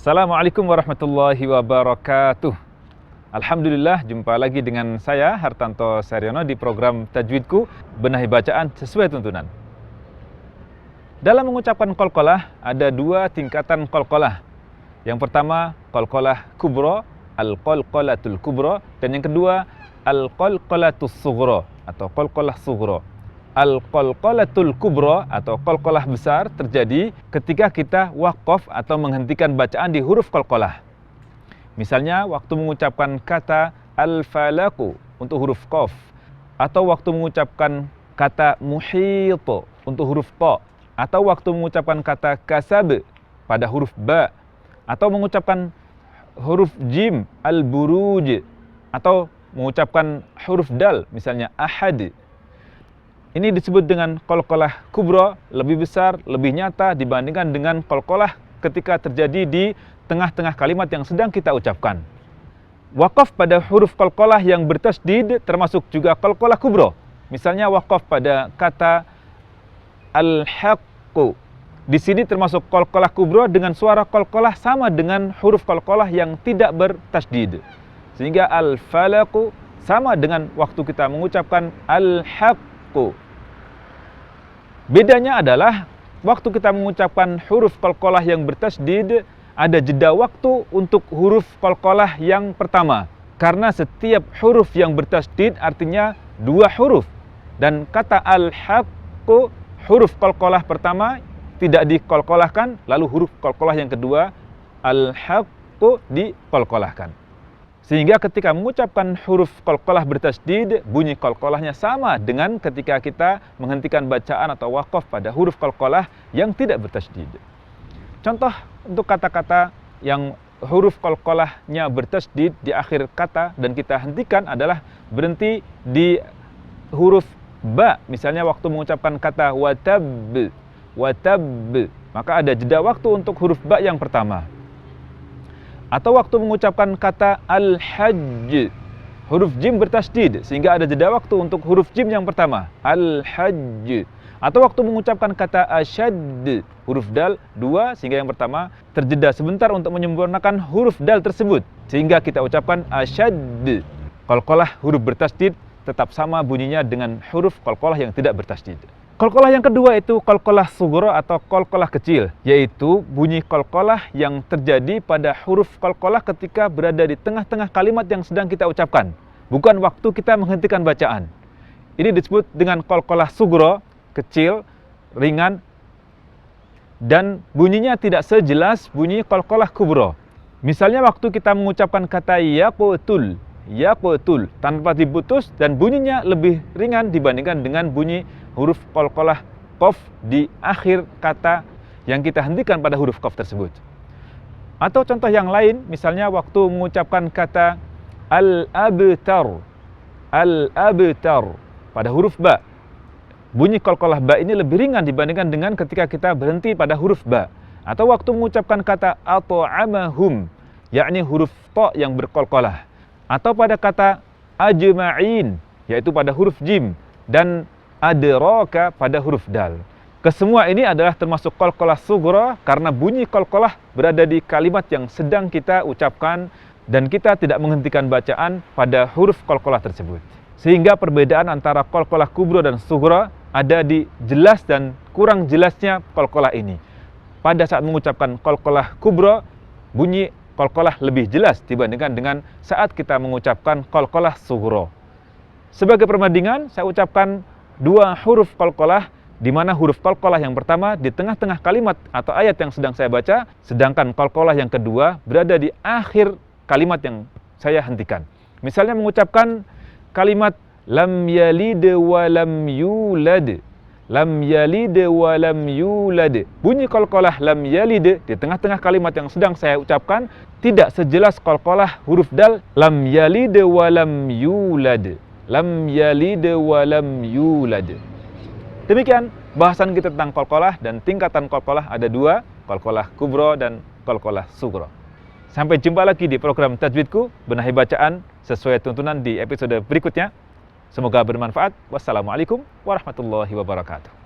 Assalamualaikum warahmatullahi wabarakatuh. Alhamdulillah, jumpa lagi dengan saya Hartanto Saryono di program Tajwidku, Benahi Bacaan Sesuai Tuntunan. Dalam mengucapkan qalqalah ada dua tingkatan qalqalah. Yang pertama qalqalah kubra, al-qalqalatul kubra, dan yang kedua al-qalqalatus sughra atau qalqalah sughra. Al-qalqalatul kubra atau qalqalah besar terjadi ketika kita waqaf atau menghentikan bacaan di huruf qalqalah. Misalnya waktu mengucapkan kata al-falaku untuk huruf qaf, atau waktu mengucapkan kata muhit untuk huruf ta, atau waktu mengucapkan kata kasab pada huruf ba, atau mengucapkan huruf jim al-buruj, atau mengucapkan huruf dal misalnya ahad. Ini disebut dengan qalqalah kubra, lebih besar, lebih nyata dibandingkan dengan qalqalah ketika terjadi di tengah-tengah kalimat yang sedang kita ucapkan. Waqaf pada huruf qalqalah yang bertasydid termasuk juga qalqalah kubra. Misalnya waqaf pada kata al-haqqu. Di sini termasuk qalqalah kubra dengan suara qalqalah sama dengan huruf qalqalah yang tidak bertasydid. Sehingga al-falaqu sama dengan waktu kita mengucapkan al-haqqu. Bedanya adalah waktu kita mengucapkan huruf qalqalah yang bertasydid, ada jeda waktu untuk huruf qalqalah yang pertama. Karena setiap huruf yang bertasydid artinya dua huruf. Dan kata al-haqqu, huruf qalqalah pertama tidak diqalqalahkan, lalu huruf qalqalah yang kedua al-haqqu diqalqalahkan. Sehingga ketika mengucapkan huruf qalqalah bertasydid, bunyi qalqalahnya sama dengan ketika kita menghentikan bacaan atau waqaf pada huruf qalqalah yang tidak bertasydid. Contoh untuk kata-kata yang huruf qalqalahnya bertasydid di akhir kata dan kita hentikan adalah berhenti di huruf ba. Misalnya waktu mengucapkan kata watab, maka ada jeda waktu untuk huruf ba yang pertama. Atau waktu mengucapkan kata al-hajj, huruf jim bertasydid sehingga ada jeda waktu untuk huruf jim yang pertama, al-hajj. Atau waktu mengucapkan kata asyad, huruf dal dua sehingga yang pertama terjeda sebentar untuk menyempurnakan huruf dal tersebut sehingga kita ucapkan asyad. Qalqalah huruf bertasydid tetap sama bunyinya dengan huruf qalqalah yang tidak bertasydid. Qalqalah yang kedua itu qalqalah sughra atau qalqalah kecil, yaitu bunyi qalqalah yang terjadi pada huruf qalqalah ketika berada di tengah-tengah kalimat yang sedang kita ucapkan, bukan waktu kita menghentikan bacaan. Ini disebut dengan qalqalah sughra, kecil, ringan, dan bunyinya tidak sejelas bunyi qalqalah kubra. Misalnya waktu kita mengucapkan kata yaqtul, tanpa diputus dan bunyinya lebih ringan dibandingkan dengan bunyi huruf qalqalah qaf di akhir kata yang kita hentikan pada huruf qaf tersebut. Atau contoh yang lain, misalnya waktu mengucapkan kata al-abtar pada huruf ba. Bunyi qalqalah ba ini lebih ringan dibandingkan dengan ketika kita berhenti pada huruf ba. Atau waktu mengucapkan kata at'amahum, yakni huruf ta yang berqalqalah. Atau pada kata ajma'in, yaitu pada huruf jim, dan adraka pada huruf dal. Kesemua ini adalah termasuk qalqalah sughra karena bunyi qalqalah berada di kalimat yang sedang kita ucapkan dan kita tidak menghentikan bacaan pada huruf qalqalah tersebut. Sehingga perbedaan antara qalqalah kubra dan sughra ada di jelas dan kurang jelasnya qalqalah ini. Pada saat mengucapkan qalqalah kubra, bunyi qalqalah lebih jelas dibandingkan dengan saat kita mengucapkan qalqalah sughra. Sebagai perbandingan, saya ucapkan dua huruf qalqalah, di mana huruf qalqalah yang pertama di tengah-tengah kalimat atau ayat yang sedang saya baca, sedangkan qalqalah yang kedua berada di akhir kalimat yang saya hentikan. Misalnya mengucapkan kalimat lam yalid wa lam yulad. Lam yalid wa lam yulad. Bunyi qalqalah lam yalid di tengah-tengah kalimat yang sedang saya ucapkan tidak sejelas qalqalah huruf dal lam yalid wa lam yulad. Lam yalid wa lam yulad. Demikian bahasan kita tentang qalqalah, dan tingkatan qalqalah ada dua, qalqalah kubra dan qalqalah sughra. Sampai jumpa lagi di program Tajwidku, Benahi Bacaan Sesuai Tuntunan di episode berikutnya. Semoga bermanfaat. Wassalamualaikum warahmatullahi wabarakatuh.